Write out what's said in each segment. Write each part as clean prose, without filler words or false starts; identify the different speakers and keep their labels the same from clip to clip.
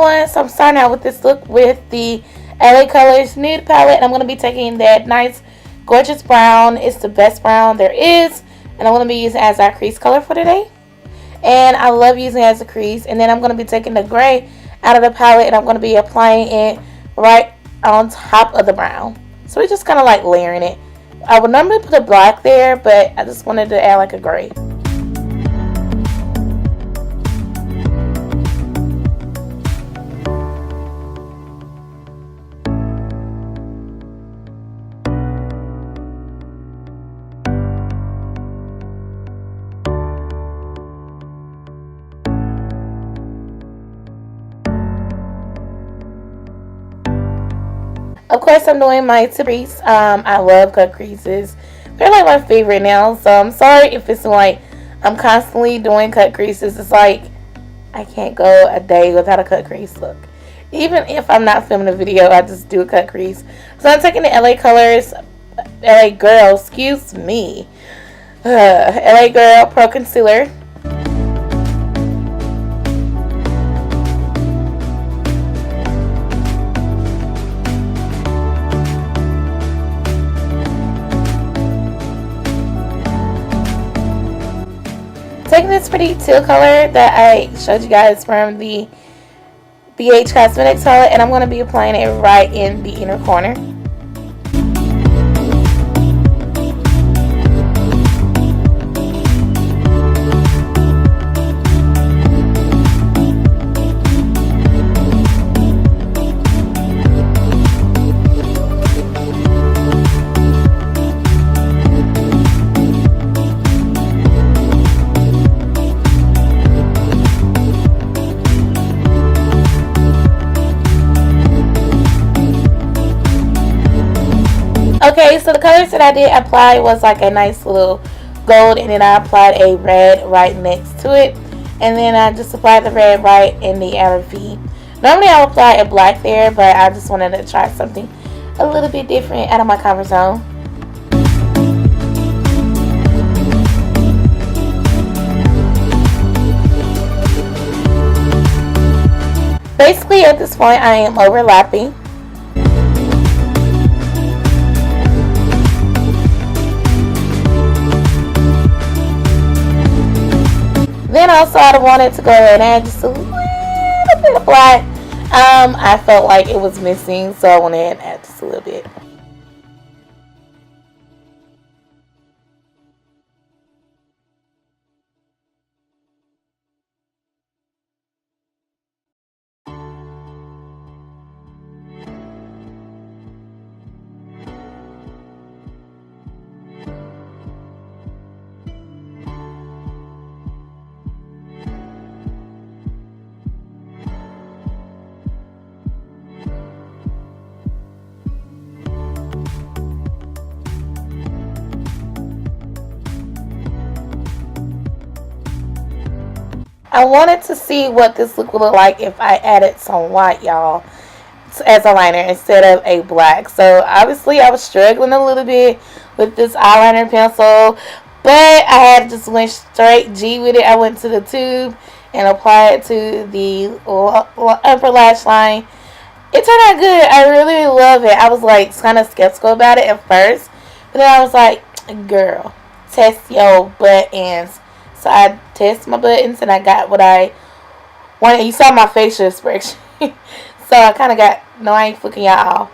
Speaker 1: everyone, so I'm starting out with this look with the LA Colors Nude Palette, and I'm going to be taking that nice gorgeous brown. It's the best brown there is, and I'm going to be using it as our crease color for today, and I love using it as a crease. And then I'm going to be taking the gray out of the palette, and I'm going to be applying it right on top of the brown. So we're just kind of like layering it. I would normally put a black there, but I just wanted to add like a gray. Of course, I'm doing my tip crease. I love cut creases. They're like my favorite now. So I'm sorry if it's like I'm constantly doing cut creases. It's like I can't go a day without a cut crease look. Even if I'm not filming a video, I just do a cut crease. So I'm taking the LA Colors, LA Girl, excuse me, LA Girl Pro Concealer. Taking this pretty teal color that I showed you guys from the BH Cosmetics palette, and I'm going to be applying it right in the inner corner. Okay, so the colors that I did apply was like a nice little gold, and then I applied a red right next to it, and then I just applied the red right in the outer V. Normally I would apply a black there, but I just wanted to try something a little bit different out of my comfort zone. Basically at this point I am overlapping. Then also I wanted to go ahead and add just a little bit of black. I felt like it was missing, so I went ahead and add just a little bit. I wanted to see what this look would look like if I added some white, y'all, as a liner instead of a black. So obviously I was struggling a little bit with this eyeliner pencil, but I had just went straight G with it. I went to the tube and applied it to the upper lash line. It turned out good. I really love it. I was like kind of skeptical about it at first, but then I was like, girl, test your buttons. So I tested my buttons and I got what I wanted. You saw my facial expression. So I kind of got, no, I ain't fucking y'all off,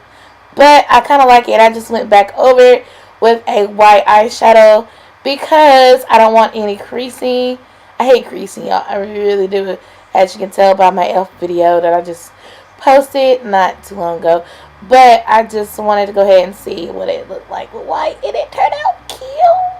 Speaker 1: but I kind of like it. I just went back over it with a white eyeshadow because I don't want any creasing. I hate creasing, y'all. I really do. As you can tell by my elf video that I just posted not too long ago. But I just wanted to go ahead and see what it looked like with white, and it turned out cute.